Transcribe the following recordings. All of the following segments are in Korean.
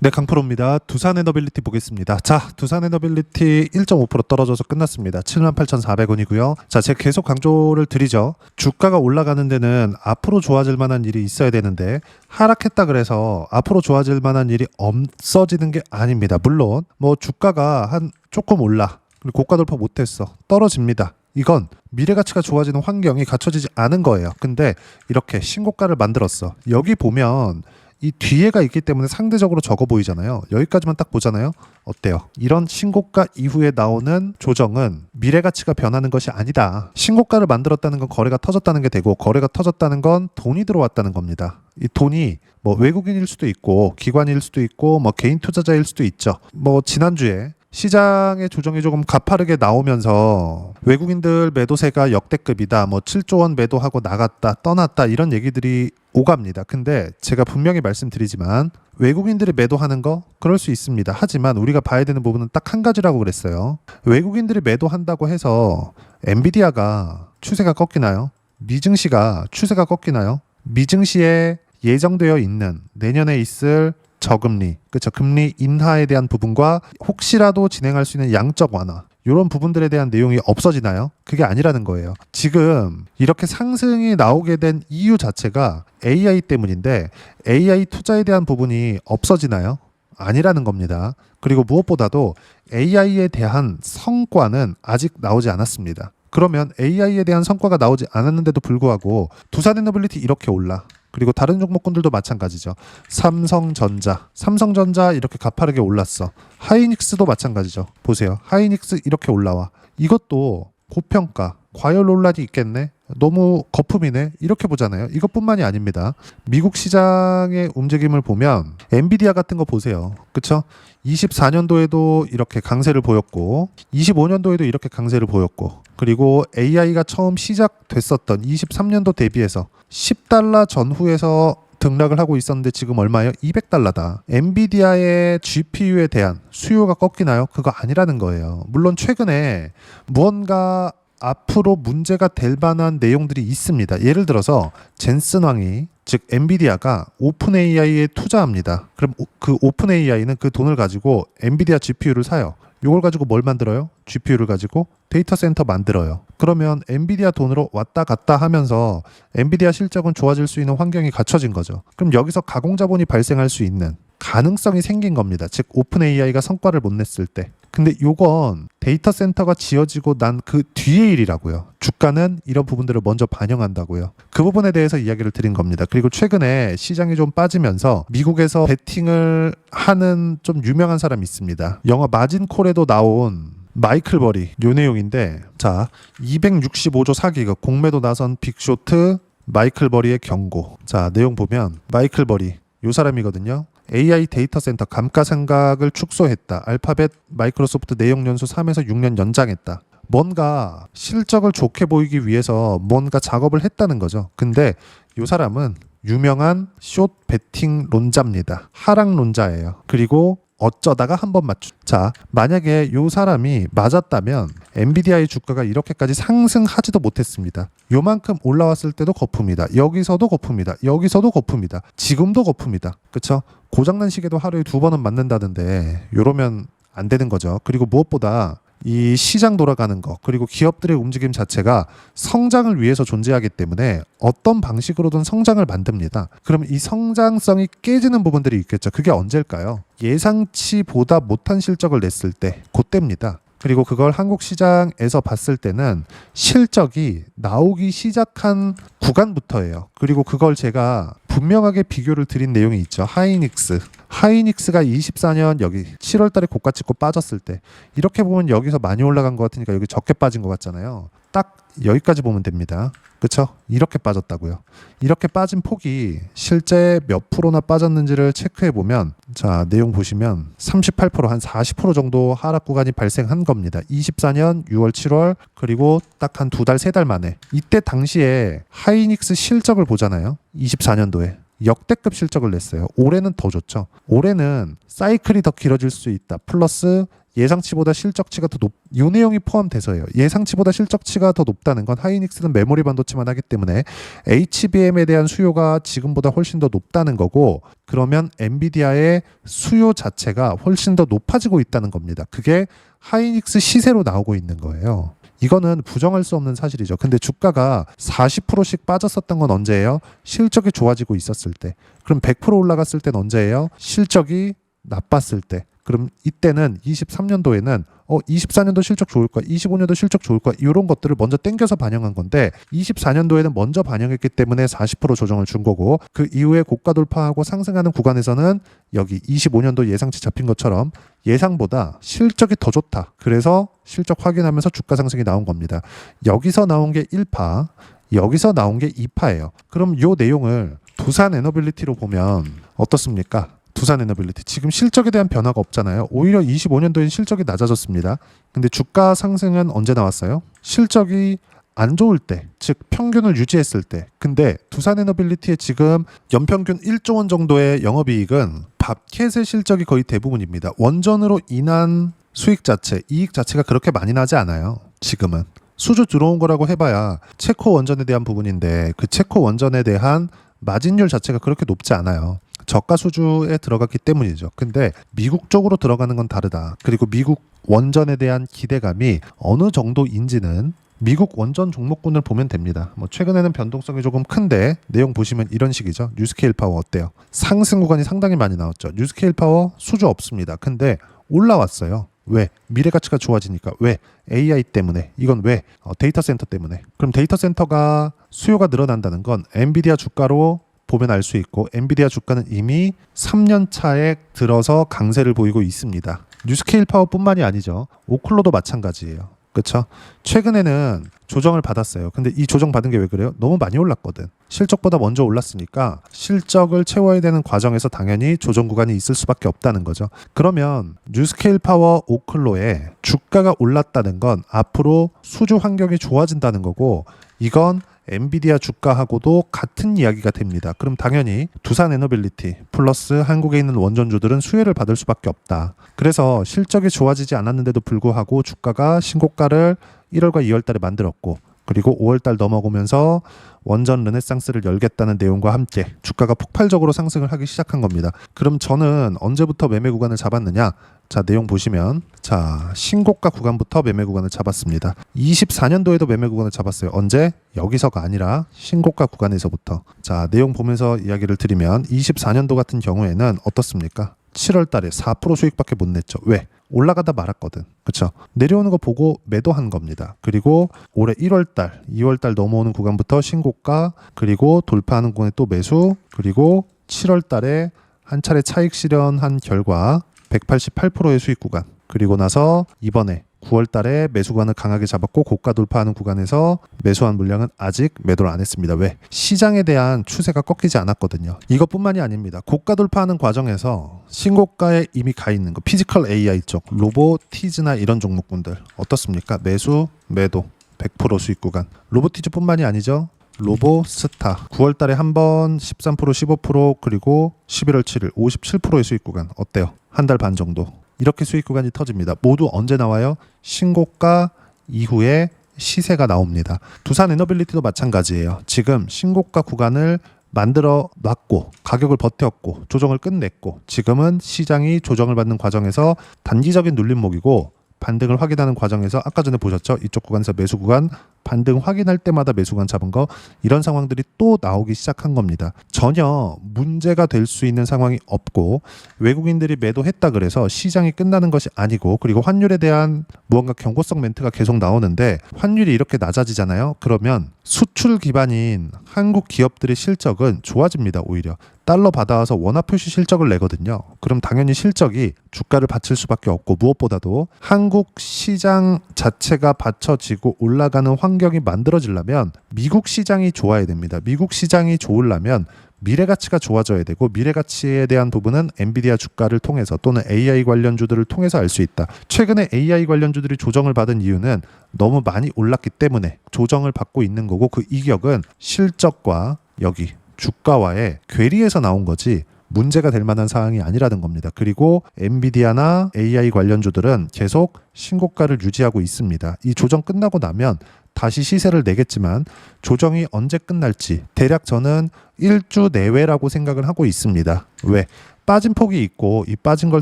네, 강프로입니다. 두산 에너빌리티 보겠습니다. 자, 두산 에너빌리티 1.5% 떨어져서 끝났습니다. 78,400원이고요. 자, 제가 계속 강조를 드리죠. 주가가 올라가는 데는 앞으로 좋아질 만한 일이 있어야 되는데 하락했다 그래서 앞으로 좋아질 만한 일이 없어지는 게 아닙니다. 물론 뭐 주가가 한 조금 올라 그리고 고가 돌파 못했어. 떨어집니다. 이건 미래 가치가 좋아지는 환경이 갖춰지지 않은 거예요. 근데 이렇게 신고가를 만들었어. 여기 보면 이 뒤에가 있기 때문에 상대적으로 적어 보이잖아요. 여기까지만 딱 보잖아요. 어때요? 이런 신고가 이후에 나오는 조정은 미래 가치가 변하는 것이 아니다. 신고가를 만들었다는 건 거래가 터졌다는 게 되고, 거래가 터졌다는 건 돈이 들어왔다는 겁니다. 이 돈이 뭐 외국인일 수도 있고 기관일 수도 있고 뭐 개인 투자자일 수도 있죠. 뭐 지난주에 시장의 조정이 조금 가파르게 나오면서 외국인들 매도세가 역대급이다, 뭐 7조 원 매도하고 나갔다 떠났다 이런 얘기들이 오갑니다. 근데 제가 분명히 말씀드리지만 외국인들이 매도하는 거 그럴 수 있습니다. 하지만 우리가 봐야 되는 부분은 딱 한 가지라고 그랬어요. 외국인들이 매도한다고 해서 엔비디아가 추세가 꺾이나요? 미증시가 추세가 꺾이나요? 미증시에 예정되어 있는 내년에 있을 저금리, 그렇죠? 금리 인하에 대한 부분과 혹시라도 진행할 수 있는 양적 완화, 이런 부분들에 대한 내용이 없어지나요? 그게 아니라는 거예요. 지금 이렇게 상승이 나오게 된 이유 자체가 AI 때문인데 AI 투자에 대한 부분이 없어지나요? 아니라는 겁니다. 그리고 무엇보다도 AI에 대한 성과는 아직 나오지 않았습니다. 그러면 AI에 대한 성과가 나오지 않았는데도 불구하고 두산에너빌리티 이렇게 올라. 그리고 다른 종목군들도 마찬가지죠. 삼성전자 이렇게 가파르게 올랐어. 하이닉스도 마찬가지죠. 보세요. 하이닉스 이렇게 올라와. 이것도 고평가, 과열 논란이 있겠네? 너무 거품이네? 이렇게 보잖아요. 이것뿐만이 아닙니다. 미국 시장의 움직임을 보면 엔비디아 같은 거 보세요. 그쵸? 24년도에도 이렇게 강세를 보였고 25년도에도 이렇게 강세를 보였고, 그리고 AI가 처음 시작됐었던 23년도 대비해서 10달러 전후에서 등락을 하고 있었는데 지금 얼마예요? 200달러다. 엔비디아의 GPU에 대한 수요가 꺾이나요? 그거 아니라는 거예요. 물론 최근에 무언가 앞으로 문제가 될 만한 내용들이 있습니다. 예를 들어서 젠슨 왕이, 즉 엔비디아가 오픈 AI에 투자합니다. 그럼 그 오픈 AI는 그 돈을 가지고 엔비디아 GPU를 사요. 이걸 가지고 뭘 만들어요? GPU를 가지고 데이터 센터 만들어요. 그러면 엔비디아 돈으로 왔다 갔다 하면서 엔비디아 실적은 좋아질 수 있는 환경이 갖춰진 거죠. 그럼 여기서 가공자본이 발생할 수 있는 가능성이 생긴 겁니다. 즉 오픈 AI가 성과를 못 냈을 때. 근데 요건 데이터 센터가 지어지고 난 그 뒤의 일이라고요. 주가는 이런 부분들을 먼저 반영한다고요. 그 부분에 대해서 이야기를 드린 겁니다. 그리고 최근에 시장이 좀 빠지면서 미국에서 베팅을 하는 좀 유명한 사람이 있습니다. 영화 마진콜에도 나온 마이클 버리, 요 내용인데, 자, 265조 사기극 공매도 나선 빅쇼트 마이클 버리의 경고. 자, 내용 보면 마이클 버리 요 사람이거든요. AI 데이터 센터 감가상각을 축소했다. 알파벳 마이크로소프트 내용 연수 3에서 6년 연장했다. 뭔가 실적을 좋게 보이기 위해서 뭔가 작업을 했다는 거죠. 근데 이 사람은 유명한 숏 베팅론자입니다. 하락론자예요. 그리고 어쩌다가 한번 맞추. 자, 만약에 이 사람이 맞았다면 엔비디아의 주가가 이렇게까지 상승하지도 못했습니다. 요만큼 올라왔을 때도 거품이다. 여기서도 거품이다. 여기서도 거품이다. 지금도 거품이다. 그쵸? 고장난 시계도 하루에 2번은 맞는다던데 이러면 안 되는 거죠. 그리고 무엇보다 이 시장 돌아가는 거, 그리고 기업들의 움직임 자체가 성장을 위해서 존재하기 때문에 어떤 방식으로든 성장을 만듭니다. 그럼 이 성장성이 깨지는 부분들이 있겠죠. 그게 언제일까요? 예상치보다 못한 실적을 냈을 때, 그때입니다. 그리고 그걸 한국 시장에서 봤을 때는 실적이 나오기 시작한 구간부터예요. 그리고 그걸 제가 분명하게 비교를 드린 내용이 있죠. 하이닉스가 24년 여기 7월 달에 고가 찍고 빠졌을 때, 이렇게 보면 여기서 많이 올라간 것 같으니까 여기 적게 빠진 것 같잖아요. 딱 여기까지 보면 됩니다. 그쵸? 이렇게 빠졌다고요. 이렇게 빠진 폭이 실제 몇 프로나 빠졌는지를 체크해 보면, 자, 내용 보시면 38%, 한 40% 정도 하락 구간이 발생한 겁니다. 24년 6월, 7월, 그리고 딱 한 2달, 3달 만에. 이때 당시에 하이닉스 실적을 보잖아요. 24년도에. 역대급 실적을 냈어요. 올해는 더 좋죠. 올해는 사이클이 더 길어질 수 있다. 플러스 예상치보다 실적치가 더 이 내용이 포함돼서예요. 예상치보다 실적치가 더 높다는 건 하이닉스는 메모리 반도체만 하기 때문에 HBM에 대한 수요가 지금보다 훨씬 더 높다는 거고, 그러면 엔비디아의 수요 자체가 훨씬 더 높아지고 있다는 겁니다. 그게 하이닉스 시세로 나오고 있는 거예요. 이거는 부정할 수 없는 사실이죠. 근데 주가가 40%씩 빠졌었던 건 언제예요? 실적이 좋아지고 있었을 때. 그럼 100% 올라갔을 땐 언제예요? 실적이 나빴을 때. 그럼 이때는 23년도에는 24년도 실적 좋을 거야, 25년도 실적 좋을 거야, 이런 것들을 먼저 땡겨서 반영한 건데 24년도에는 먼저 반영했기 때문에 40% 조정을 준 거고, 그 이후에 고가 돌파하고 상승하는 구간에서는 여기 25년도 예상치 잡힌 것처럼 예상보다 실적이 더 좋다. 그래서 실적 확인하면서 주가 상승이 나온 겁니다. 여기서 나온 게 1파, 여기서 나온 게 2파예요. 그럼 이 내용을 두산 에너빌리티로 보면 어떻습니까? 두산 에너빌리티 지금 실적에 대한 변화가 없잖아요. 오히려 25년도엔 실적이 낮아졌습니다. 근데 주가 상승은 언제 나왔어요? 실적이 안 좋을 때, 즉 평균을 유지했을 때. 근데 두산 에너빌리티의 지금 연평균 1조 원 정도의 영업이익은 밥캣의 실적이 거의 대부분입니다. 원전으로 인한 수익 자체, 이익 자체가 그렇게 많이 나지 않아요. 지금은 수주 들어온 거라고 해봐야 체코 원전에 대한 부분인데, 그 체코 원전에 대한 마진율 자체가 그렇게 높지 않아요. 저가 수주에 들어갔기 때문이죠. 근데 미국 쪽으로 들어가는 건 다르다. 그리고 미국 원전에 대한 기대감이 어느 정도인지는 미국 원전 종목군을 보면 됩니다. 최근에는 변동성이 조금 큰데 내용 보시면 이런 식이죠. 뉴스케일 파워 어때요? 상승 구간이 상당히 많이 나왔죠. 뉴스케일 파워 수주 없습니다. 근데 올라왔어요. 왜? 미래 가치가 좋아지니까. 왜? AI 때문에. 이건 왜? 데이터 센터 때문에. 그럼 데이터 센터가 수요가 늘어난다는 건 엔비디아 주가로 보면 알 수 있고, 엔비디아 주가는 이미 3년 차에 들어서 강세를 보이고 있습니다. 뉴스케일 파워뿐만이 아니죠. 오클로도 마찬가지예요. 그렇죠? 최근에는 조정을 받았어요. 근데 이 조정 받은 게 왜 그래요? 너무 많이 올랐거든. 실적보다 먼저 올랐으니까 실적을 채워야 되는 과정에서 당연히 조정 구간이 있을 수밖에 없다는 거죠. 그러면 뉴스케일 파워 오클로에 주가가 올랐다는 건 앞으로 수주 환경이 좋아진다는 거고, 이건 엔비디아 주가하고도 같은 이야기가 됩니다. 그럼 당연히 두산 에너빌리티 플러스 한국에 있는 원전주들은 수혜를 받을 수밖에 없다. 그래서 실적이 좋아지지 않았는데도 불구하고 주가가 신고가를 1월과 2월 달에 만들었고, 그리고 5월 달 넘어오면서 원전 르네상스를 열겠다는 내용과 함께 주가가 폭발적으로 상승을 하기 시작한 겁니다. 그럼 저는 언제부터 매매 구간을 잡았느냐? 자, 내용 보시면, 자, 신고가 구간부터 매매 구간을 잡았습니다. 24년도에도 매매 구간을 잡았어요. 언제? 여기서가 아니라 신고가 구간에서부터. 자, 내용 보면서 이야기를 드리면 24년도 같은 경우에는 어떻습니까? 7월 달에 4% 수익밖에 못 냈죠. 왜? 올라가다 말았거든. 그렇죠? 내려오는 거 보고 매도한 겁니다. 그리고 올해 1월 달, 2월 달 넘어오는 구간부터 신고가, 그리고 돌파하는 구간에 또 매수, 그리고 7월 달에 한 차례 차익 실현한 결과 188%의 수익 구간, 그리고 나서 이번에 9월 달에 매수 구간을 강하게 잡았고 고가 돌파하는 구간에서 매수한 물량은 아직 매도를 안 했습니다. 왜? 시장에 대한 추세가 꺾이지 않았거든요. 이것뿐만이 아닙니다. 고가 돌파하는 과정에서 신고가에 이미 가 있는 거, 피지컬 AI 쪽, 로보티즈나 이런 종목군들 어떻습니까? 매수, 매도 100% 수익 구간. 로보티즈뿐만이 아니죠. 로보스타 9월 달에 한 번 13%, 15%, 그리고 11월 7일 57%의 수익 구간. 어때요? 한 달 반 정도. 이렇게 수익 구간이 터집니다. 모두 언제 나와요? 신고가 이후에 시세가 나옵니다. 두산 에너빌리티도 마찬가지예요. 지금 신고가 구간을 만들어 놨고 가격을 버텼고 조정을 끝냈고, 지금은 시장이 조정을 받는 과정에서 단기적인 눌림목이고, 반등을 확인하는 과정에서 아까 전에 보셨죠? 이쪽 구간에서 매수 구간, 반등 확인할 때마다 매수 구간 잡은 거, 이런 상황들이 또 나오기 시작한 겁니다. 전혀 문제가 될 수 있는 상황이 없고, 외국인들이 매도했다 그래서 시장이 끝나는 것이 아니고, 그리고 환율에 대한 무언가 경고성 멘트가 계속 나오는데, 환율이 이렇게 낮아지잖아요. 그러면 수출 기반인 한국 기업들의 실적은 좋아집니다. 오히려 달러 받아와서 원화 표시 실적을 내거든요. 그럼 당연히 실적이 주가를 받칠 수밖에 없고, 무엇보다도 한국 시장 자체가 받쳐지고 올라가는 환경이 만들어지려면 미국 시장이 좋아야 됩니다. 미국 시장이 좋으려면 미래 가치가 좋아져야 되고, 미래 가치에 대한 부분은 엔비디아 주가를 통해서 또는 AI 관련주들을 통해서 알 수 있다. 최근에 AI 관련주들이 조정을 받은 이유는 너무 많이 올랐기 때문에 조정을 받고 있는 거고, 그 이격은 실적과 여기 주가와의 괴리에서 나온 거지 문제가 될 만한 사항이 아니라는 겁니다. 그리고 엔비디아나 AI 관련주들은 계속 신고가를 유지하고 있습니다. 이 조정 끝나고 나면 다시 시세를 내겠지만 조정이 언제 끝날지 대략 저는 1주 내외라고 생각을 하고 있습니다. 왜? 빠진 폭이 있고 이 빠진 걸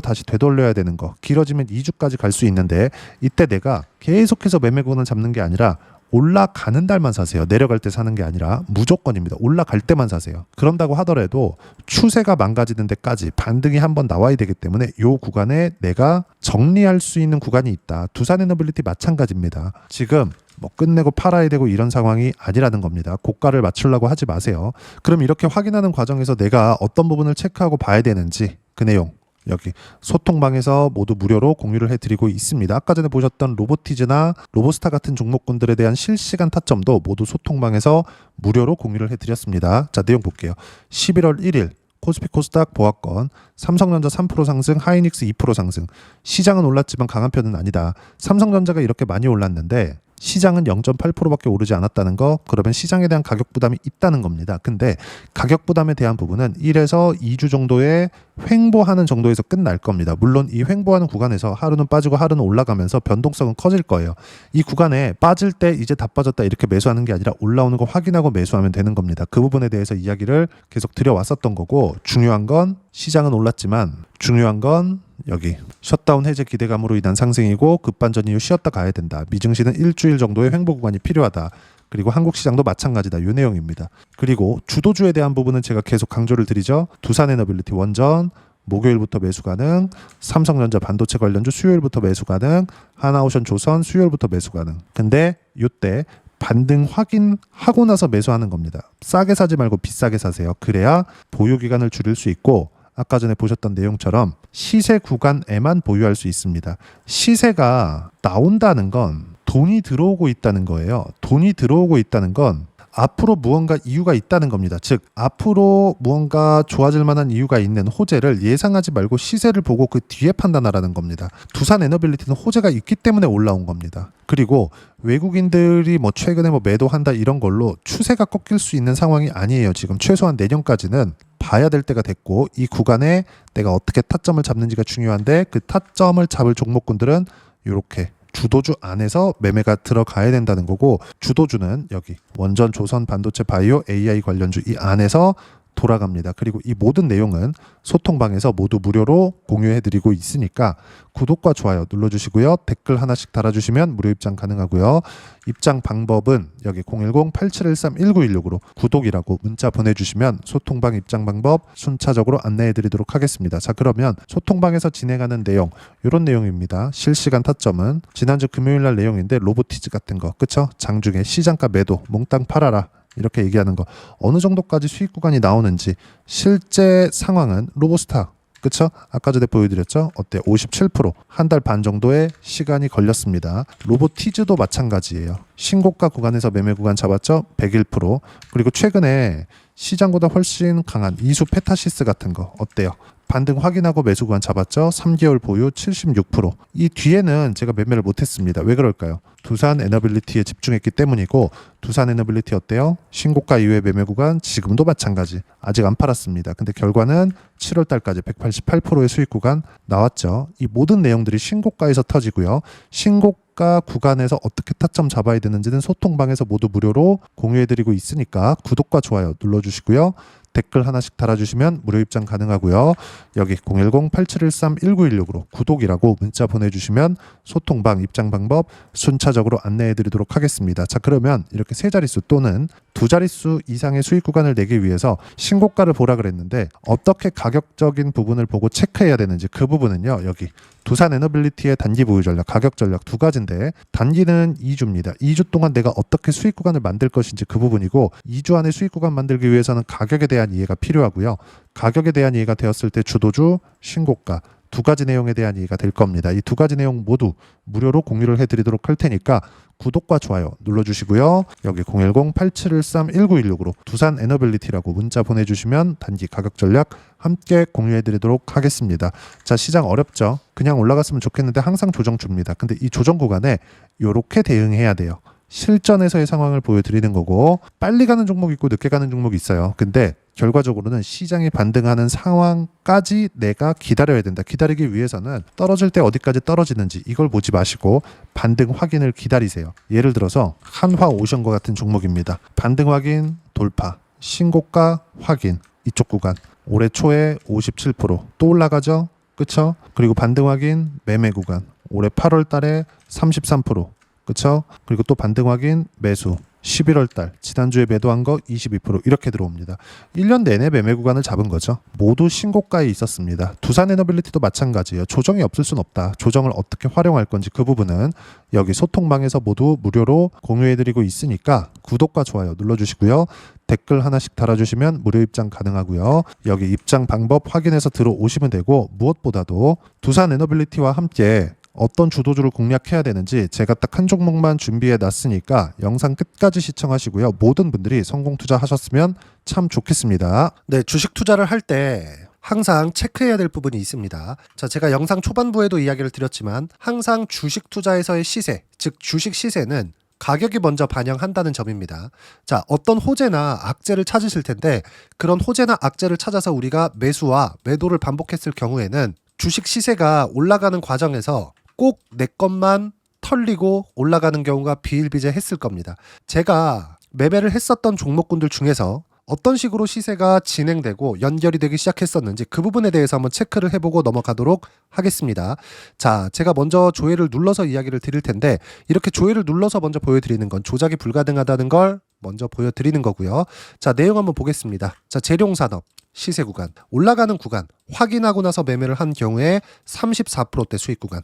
다시 되돌려야 되는 거 길어지면 2주까지 갈 수 있는데 이때 내가 계속해서 매매권을 잡는 게 아니라 올라가는 달만 사세요. 내려갈 때 사는 게 아니라 무조건입니다. 올라갈 때만 사세요. 그런다고 하더라도 추세가 망가지는 데까지 반등이 한번 나와야 되기 때문에 이 구간에 내가 정리할 수 있는 구간이 있다. 두산에너빌리티 마찬가지입니다. 지금 뭐 끝내고 팔아야 되고 이런 상황이 아니라는 겁니다. 고가를 맞추려고 하지 마세요. 그럼 이렇게 확인하는 과정에서 내가 어떤 부분을 체크하고 봐야 되는지 그 내용 여기 소통방에서 모두 무료로 공유를 해드리고 있습니다. 아까 전에 보셨던 로보티즈나 로보스타 같은 종목군들에 대한 실시간 타점도 모두 소통방에서 무료로 공유를 해드렸습니다. 자, 내용 볼게요. 11월 1일 코스피 코스닥 보합권 삼성전자 3% 상승, 하이닉스 2% 상승. 시장은 올랐지만 강한 편은 아니다. 삼성전자가 이렇게 많이 올랐는데 시장은 0.8%밖에 오르지 않았다는 거, 그러면 시장에 대한 가격 부담이 있다는 겁니다. 근데 가격 부담에 대한 부분은 1에서 2주 정도의 횡보하는 정도에서 끝날 겁니다. 물론 이 횡보하는 구간에서 하루는 빠지고 하루는 올라가면서 변동성은 커질 거예요. 이 구간에 빠질 때 이제 다 빠졌다 이렇게 매수하는 게 아니라 올라오는 거 확인하고 매수하면 되는 겁니다. 그 부분에 대해서 이야기를 계속 드려왔었던 거고, 중요한 건 시장은 올랐지만 중요한 건 여기 셧다운 해제 기대감으로 인한 상승이고 급반전 이후 쉬었다 가야 된다. 미증시는 일주일 정도의 횡보 구간이 필요하다. 그리고 한국 시장도 마찬가지다. 이 내용입니다. 그리고 주도주에 대한 부분은 제가 계속 강조를 드리죠. 두산에너빌리티 원전 목요일부터 매수 가능, 삼성전자 반도체 관련주 수요일부터 매수 가능, 하나오션 조선 수요일부터 매수 가능. 근데 이때 반등 확인하고 나서 매수하는 겁니다. 싸게 사지 말고 비싸게 사세요. 그래야 보유 기간을 줄일 수 있고 아까 전에 보셨던 내용처럼 시세 구간에만 보유할 수 있습니다. 시세가 나온다는 건 돈이 들어오고 있다는 거예요. 돈이 들어오고 있다는 건 앞으로 무언가 이유가 있다는 겁니다. 즉 앞으로 무언가 좋아질 만한 이유가 있는 호재를 예상하지 말고 시세를 보고 그 뒤에 판단하라는 겁니다. 두산에너빌리티는 호재가 있기 때문에 올라온 겁니다. 그리고 외국인들이 뭐 최근에 뭐 매도한다 이런 걸로 추세가 꺾일 수 있는 상황이 아니에요. 지금 최소한 내년까지는 봐야 될 때가 됐고 이 구간에 내가 어떻게 타점을 잡는지가 중요한데 그 타점을 잡을 종목군들은 이렇게 주도주 안에서 매매가 들어가야 된다는 거고, 주도주는 여기 원전, 조선, 반도체, 바이오, AI 관련주 이 안에서 돌아갑니다. 그리고 이 모든 내용은 소통방에서 모두 무료로 공유해드리고 있으니까 구독과 좋아요 눌러주시고요. 댓글 하나씩 달아주시면 무료 입장 가능하고요. 입장 방법은 여기 010-8713-1916으로 구독이라고 문자 보내주시면 소통방 입장 방법 순차적으로 안내해드리도록 하겠습니다. 자, 그러면 소통방에서 진행하는 내용 이런 내용입니다. 실시간 타점은 지난주 금요일날 내용인데 로보티즈 같은 거 그쵸? 장중에 시장가 매도 몽땅 팔아라 이렇게 얘기하는 거 어느 정도까지 수익 구간이 나오는지 실제 상황은 로보스타 그쵸? 아까 전에 보여드렸죠? 어때요? 57% 한 달 반 정도의 시간이 걸렸습니다. 로보티즈도 마찬가지예요. 신고가 구간에서 매매 구간 잡았죠? 101%. 그리고 최근에 시장보다 훨씬 강한 이수 페타시스 같은 거 어때요? 반등 확인하고 매수 구간 잡았죠? 3개월 보유 76%. 이 뒤에는 제가 매매를 못했습니다. 왜 그럴까요? 두산에너빌리티에 집중했기 때문이고, 두산에너빌리티 어때요? 신고가 이후의 매매 구간 지금도 마찬가지. 아직 안 팔았습니다. 근데 결과는 7월 달까지 188%의 수익 구간 나왔죠. 이 모든 내용들이 신고가에서 터지고요. 신고가 구간에서 어떻게 타점 잡아야 되는지는 소통방에서 모두 무료로 공유해드리고 있으니까 구독과 좋아요 눌러주시고요. 댓글 하나씩 달아주시면 무료 입장 가능하고요. 여기 010-8713-1916으로 구독이라고 문자 보내주시면 소통방 입장 방법 순차적으로 안내해드리도록 하겠습니다. 자, 그러면 이렇게 세 자릿수 또는 두 자릿수 이상의 수익 구간을 내기 위해서 신고가를 보라 그랬는데 어떻게 가격적인 부분을 보고 체크해야 되는지 그 부분은요. 여기 두산에너빌리티의 단기 보유 전략, 가격 전략 두 가지인데 단기는 2주입니다. 2주 동안 내가 어떻게 수익 구간을 만들 것인지 그 부분이고 2주 안에 수익 구간 만들기 위해서는 가격에 대한 이해가 필요하고요. 가격에 대한 이해가 되었을 때 주도주, 신고가 두 가지 내용에 대한 이해가 될 겁니다. 이 두 가지 내용 모두 무료로 공유를 해드리도록 할 테니까 구독과 좋아요 눌러주시고요. 여기 010-8713-1916으로 두산에너빌리티라고 문자 보내주시면 단기 가격 전략 함께 공유해드리도록 하겠습니다. 자, 시장 어렵죠? 그냥 올라갔으면 좋겠는데 항상 조정 줍니다. 근데 이 조정 구간에 이렇게 대응해야 돼요. 실전에서의 상황을 보여드리는 거고 빨리 가는 종목이 있고 늦게 가는 종목이 있어요. 근데 결과적으로는 시장이 반등하는 상황까지 내가 기다려야 된다. 기다리기 위해서는 떨어질 때 어디까지 떨어지는지 이걸 보지 마시고 반등 확인을 기다리세요. 예를 들어서 한화오션과 같은 종목입니다. 반등 확인, 돌파, 신고가 확인, 이쪽 구간 올해 초에 57%또 올라가죠. 그쵸? 그리고 반등 확인, 매매 구간 올해 8월 달에 33%, 그쵸? 그리고 또 반등 확인, 매수 11월 달 지난주에 매도한 거 22% 이렇게 들어옵니다. 1년 내내 매매 구간을 잡은 거죠. 모두 신고가에 있었습니다. 두산에너빌리티도 마찬가지예요. 조정이 없을 순 없다. 조정을 어떻게 활용할 건지 그 부분은 여기 소통방에서 모두 무료로 공유해드리고 있으니까 구독과 좋아요 눌러주시고요. 댓글 하나씩 달아주시면 무료 입장 가능하고요. 여기 입장 방법 확인해서 들어오시면 되고, 무엇보다도 두산에너빌리티와 함께 어떤 주도주를 공략해야 되는지 제가 딱 한 종목만 준비해 놨으니까 영상 끝까지 시청하시고요. 모든 분들이 성공 투자하셨으면 참 좋겠습니다. 네, 주식 투자를 할 때 항상 체크해야 될 부분이 있습니다. 자, 제가 영상 초반부에도 이야기를 드렸지만 항상 주식 투자에서의 시세, 즉 주식 시세는 가격이 먼저 반영한다는 점입니다. 자, 어떤 호재나 악재를 찾으실 텐데 그런 호재나 악재를 찾아서 우리가 매수와 매도를 반복했을 경우에는 주식 시세가 올라가는 과정에서 꼭 내 것만 털리고 올라가는 경우가 비일비재했을 겁니다. 제가 매매를 했었던 종목군들 중에서 어떤 식으로 시세가 진행되고 연결이 되기 시작했었는지 그 부분에 대해서 한번 체크를 해보고 넘어가도록 하겠습니다. 자, 제가 먼저 조회를 눌러서 이야기를 드릴 텐데 이렇게 조회를 눌러서 먼저 보여드리는 건 조작이 불가능하다는 걸 먼저 보여드리는 거고요. 자, 내용 한번 보겠습니다. 자, 재룡산업 시세 구간, 올라가는 구간 확인하고 나서 매매를 한 경우에 34%대 수익 구간.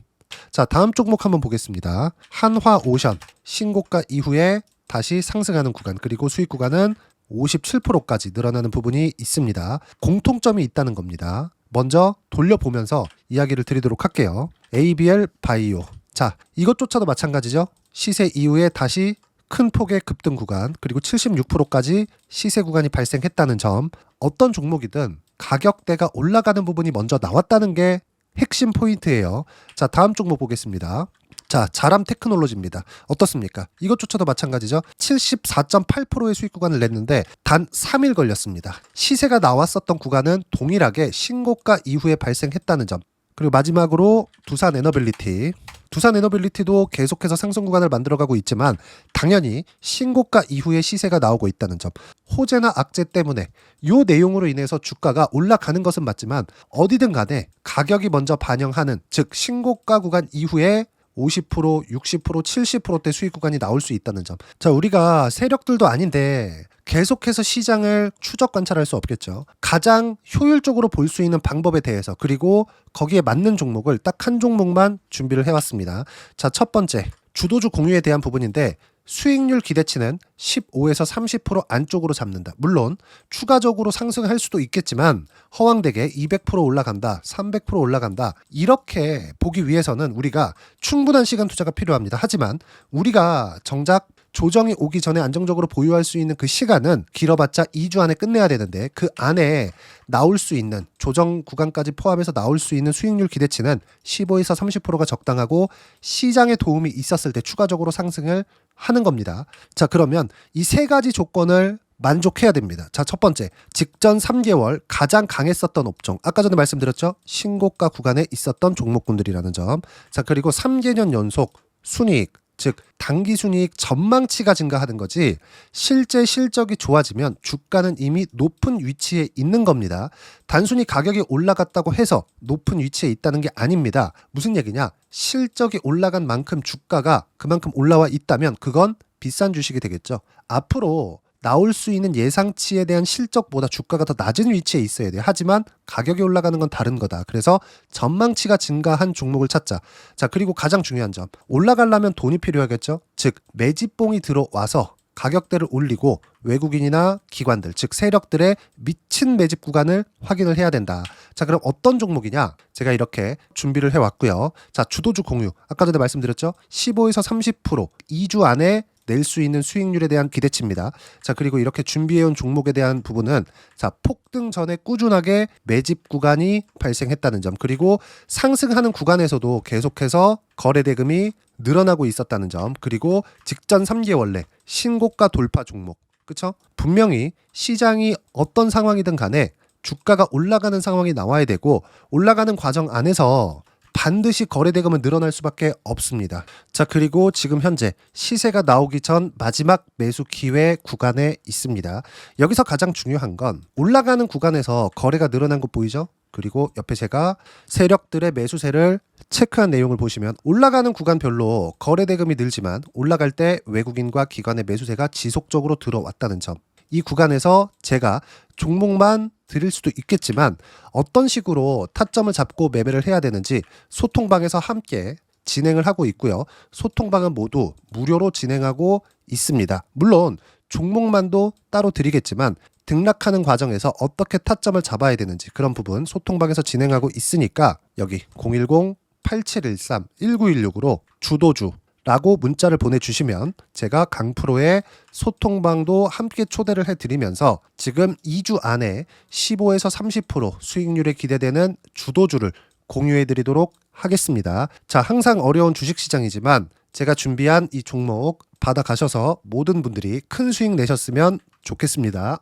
자, 다음 종목 한번 보겠습니다. 한화오션 신고가 이후에 다시 상승하는 구간, 그리고 수익 구간은 57%까지 늘어나는 부분이 있습니다. 공통점이 있다는 겁니다. 먼저 돌려보면서 이야기를 드리도록 할게요. ABL 바이오. 자, 이것조차도 마찬가지죠. 시세 이후에 다시 큰 폭의 급등 구간, 그리고 76%까지 시세 구간이 발생했다는 점. 어떤 종목이든 가격대가 올라가는 부분이 먼저 나왔다는 게 핵심 포인트예요. 자, 다음 종목 보겠습니다. 자, 자람 테크놀로지입니다. 어떻습니까? 이것조차도 마찬가지죠. 74.8%의 수익 구간을 냈는데 단 3일 걸렸습니다. 시세가 나왔었던 구간은 동일하게 신고가 이후에 발생했다는 점. 그리고 마지막으로 두산에너빌리티. 두산에너빌리티도 계속해서 상승 구간을 만들어가고 있지만 당연히 신고가 이후에 시세가 나오고 있다는 점. 호재나 악재 때문에 이 내용으로 인해서 주가가 올라가는 것은 맞지만 어디든 간에 가격이 먼저 반영하는, 즉 신고가 구간 이후에 50%, 60%, 70%대 수익 구간이 나올 수 있다는 점. 자, 우리가 세력들도 아닌데 계속해서 시장을 추적 관찰할 수 없겠죠. 가장 효율적으로 볼 수 있는 방법에 대해서, 그리고 거기에 맞는 종목을 딱 한 종목만 준비를 해왔습니다. 자, 첫 번째 주도주 공유에 대한 부분인데 수익률 기대치는 15에서 30% 안쪽으로 잡는다. 물론 추가적으로 상승할 수도 있겠지만 허황되게 200% 올라간다, 300% 올라간다, 이렇게 보기 위해서는 우리가 충분한 시간 투자가 필요합니다. 하지만 우리가 정작 조정이 오기 전에 안정적으로 보유할 수 있는 그 시간은 길어봤자 2주 안에 끝내야 되는데 그 안에 나올 수 있는, 조정 구간까지 포함해서 나올 수 있는 수익률 기대치는 15에서 30%가 적당하고 시장에 도움이 있었을 때 추가적으로 상승을 하는 겁니다. 자, 그러면 이 세 가지 조건을 만족해야 됩니다. 자, 첫 번째, 직전 3개월 가장 강했었던 업종. 아까 전에 말씀드렸죠? 신고가 구간에 있었던 종목군들이라는 점. 자, 그리고 3개년 연속 순이익, 즉 단기 순이익 전망치가 증가하는 거지 실제 실적이 좋아지면 주가는 이미 높은 위치에 있는 겁니다. 단순히 가격이 올라갔다고 해서 높은 위치에 있다는 게 아닙니다. 무슨 얘기냐? 실적이 올라간 만큼 주가가 그만큼 올라와 있다면 그건 비싼 주식이 되겠죠. 앞으로 나올 수 있는 예상치에 대한 실적보다 주가가 더 낮은 위치에 있어야 돼요. 하지만 가격이 올라가는 건 다른 거다. 그래서 전망치가 증가한 종목을 찾자. 자, 그리고 가장 중요한 점. 올라가려면 돈이 필요하겠죠. 즉 매집봉이 들어와서 가격대를 올리고 외국인이나 기관들, 즉 세력들의 미친 매집 구간을 확인을 해야 된다. 자, 그럼 어떤 종목이냐? 제가 이렇게 준비를 해왔고요. 자, 주도주 공유. 아까 전에 말씀드렸죠. 15에서 30% 2주 안에 낼 수 있는 수익률에 대한 기대치입니다. 자, 그리고 이렇게 준비해온 종목에 대한 부분은 자, 폭등 전에 꾸준하게 매집 구간이 발생했다는 점, 그리고 상승하는 구간에서도 계속해서 거래 대금이 늘어나고 있었다는 점, 그리고 직전 3개월 내 신고가 돌파 종목, 그쵸? 분명히 시장이 어떤 상황이든 간에 주가가 올라가는 상황이 나와야 되고 올라가는 과정 안에서 반드시 거래대금은 늘어날 수밖에 없습니다. 자, 그리고 지금 현재 시세가 나오기 전 마지막 매수 기회 구간에 있습니다. 여기서 가장 중요한 건 올라가는 구간에서 거래가 늘어난 거 보이죠? 그리고 옆에 제가 세력들의 매수세를 체크한 내용을 보시면 올라가는 구간별로 거래대금이 늘지만 올라갈 때 외국인과 기관의 매수세가 지속적으로 들어왔다는 점. 이 구간에서 제가 종목만 드릴 수도 있겠지만 어떤 식으로 타점을 잡고 매매를 해야 되는지 소통방에서 함께 진행을 하고 있고요. 소통방은 모두 무료로 진행하고 있습니다. 물론 종목만도 따로 드리겠지만 등락하는 과정에서 어떻게 타점을 잡아야 되는지 그런 부분 소통방에서 진행하고 있으니까 여기 010-8713-1916으로 주도주 라고 문자를 보내주시면 제가 강프로의 소통방도 함께 초대를 해드리면서 지금 2주 안에 15에서 30% 수익률이 기대되는 주도주를 공유해드리도록 하겠습니다. 자, 항상 어려운 주식시장이지만 제가 준비한 이 종목 받아가셔서 모든 분들이 큰 수익 내셨으면 좋겠습니다.